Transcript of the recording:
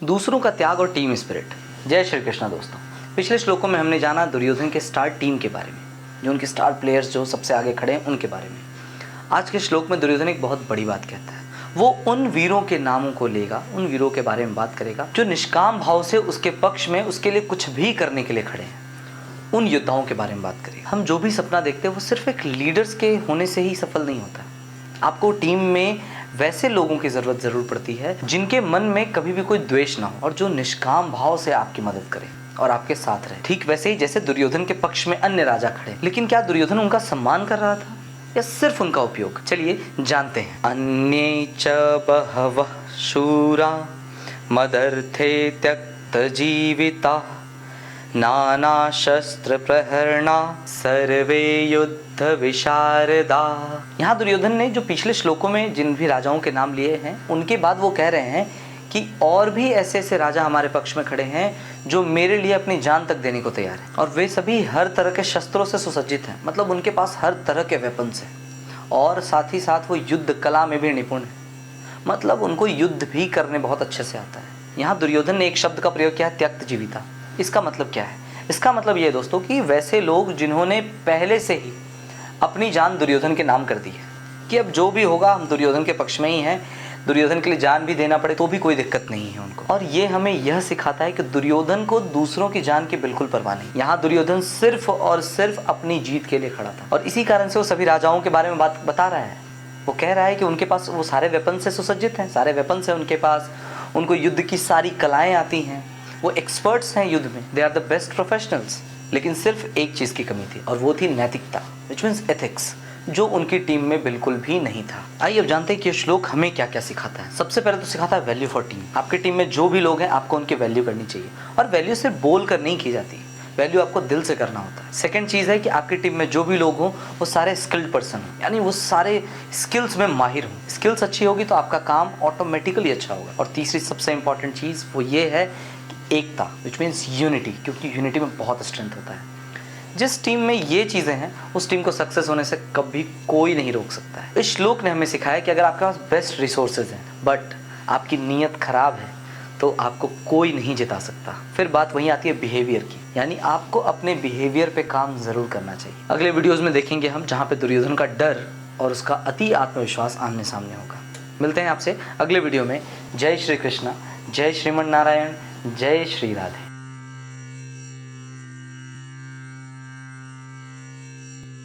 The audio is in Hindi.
दूसरों का त्याग और टीम स्पिरिट। जय श्री कृष्ण दोस्तों। पिछले श्लोकों में हमने जाना दुर्योधन के स्टार टीम के बारे में, जो उनके स्टार प्लेयर्स जो सबसे आगे खड़े हैं उनके बारे में। आज के श्लोक में दुर्योधन एक बहुत बड़ी बात कहता है। वो उन वीरों के नामों को लेगा, उन वीरों के बारे में बात करेगा जो निष्काम भाव से उसके पक्ष में उसके लिए कुछ भी करने के लिए खड़े हैं। उन योद्धाओं के बारे में बात करेगा। हम जो भी सपना देखते हैं वो सिर्फ एक लीडर्स के होने से ही सफल नहीं होता। आपको टीम में वैसे लोगों की ज़रूरत ज़रूर पड़ती है जिनके मन में कभी भी कोई द्वेष ना हो और जो निष्काम भाव से आपकी मदद करे और आपके साथ रहे। ठीक वैसे ही जैसे दुर्योधन के पक्ष में अन्य राजा खड़े, लेकिन क्या दुर्योधन उनका सम्मान कर रहा था या सिर्फ उनका उपयोग? चलिए जानते हैं। अन्ये च बहवः शूरा मदर्थे त्यक्त जीविता नाना शस्त्र प्रहरणा सर्वे युद्ध विशारदा। यहाँ दुर्योधन ने जो पिछले श्लोकों में जिन भी राजाओं के नाम लिए हैं उनके बाद वो कह रहे हैं कि और भी ऐसे ऐसे राजा हमारे पक्ष में खड़े हैं जो मेरे लिए अपनी जान तक देने को तैयार हैं, और वे सभी हर तरह के शस्त्रों से सुसज्जित हैं। मतलब उनके पास हर तरह के वेपन्स हैं और साथ ही साथ वो युद्ध कला में भी निपुण है। मतलब उनको युद्ध भी करने बहुत अच्छे से आता है। यहाँ दुर्योधन ने एक शब्द का प्रयोग किया है, त्यक्त जीविता। इसका मतलब क्या है? इसका मतलब ये है दोस्तों कि वैसे लोग जिन्होंने पहले से ही अपनी जान दुर्योधन के नाम कर दी है कि अब जो भी होगा हम दुर्योधन के पक्ष में ही हैं, दुर्योधन के लिए जान भी देना पड़े तो भी कोई दिक्कत नहीं है उनको। और ये हमें यह सिखाता है कि दुर्योधन को दूसरों की जान की बिल्कुल परवाह नहीं। यहाँ दुर्योधन सिर्फ और सिर्फ अपनी जीत के लिए खड़ा था और इसी कारण से वो सभी राजाओं के बारे में बात बता रहा है। वो कह रहा है कि उनके पास वो सारे वेपन से सुसज्जित हैं, सारे वेपन है उनके पास, उनको युद्ध की सारी कलाएं आती हैं, वो एक्सपर्ट्स हैं युद्ध में, they are the best professionals. लेकिन सिर्फ एक चीज़ की कमी थी और वो थी नैतिकता, विच मीन्स एथिक्स, जो उनकी टीम में बिल्कुल भी नहीं था। आइए अब जानते हैं कि ये श्लोक हमें क्या क्या सिखाता है। सबसे पहले तो सिखाता है वैल्यू फॉर टीम। आपकी टीम में जो भी लोग हैं आपको उनकी वैल्यू करनी चाहिए, और वैल्यू सिर्फ बोल कर नहीं की जाती, वैल्यू आपको दिल से करना होता है। सेकंड चीज़ है कि आपकी टीम में जो भी लोग हों वो सारे स्किल्ड पर्सन हों, यानी वो सारे स्किल्स में माहिर हों। स्किल्स अच्छी होगी तो आपका काम ऑटोमेटिकली अच्छा होगा। और तीसरी सबसे इंपॉर्टेंट चीज़ वो ये है कि एकता, विच मीन्स यूनिटी, क्योंकि यूनिटी में बहुत स्ट्रेंथ होता है। जिस टीम में ये चीज़ें हैं उस टीम को सक्सेस होने से कभी कोई नहीं रोक सकता है। इस श्लोक ने हमें सिखाया कि अगर आपके पास बेस्ट रिसोर्सेज हैं बट आपकी नीयत खराब है तो आपको कोई नहीं जिता सकता। फिर बात वहीं आती है बिहेवियर की, यानी आपको अपने बिहेवियर पे काम ज़रूर करना चाहिए। अगले वीडियोज़ में देखेंगे हम जहाँ पे दुर्योधन का डर और उसका अति आत्मविश्वास आमने सामने होगा। मिलते हैं आपसे अगले वीडियो में। जय श्री कृष्ण, जय श्रीमन नारायण, जय श्री राधे।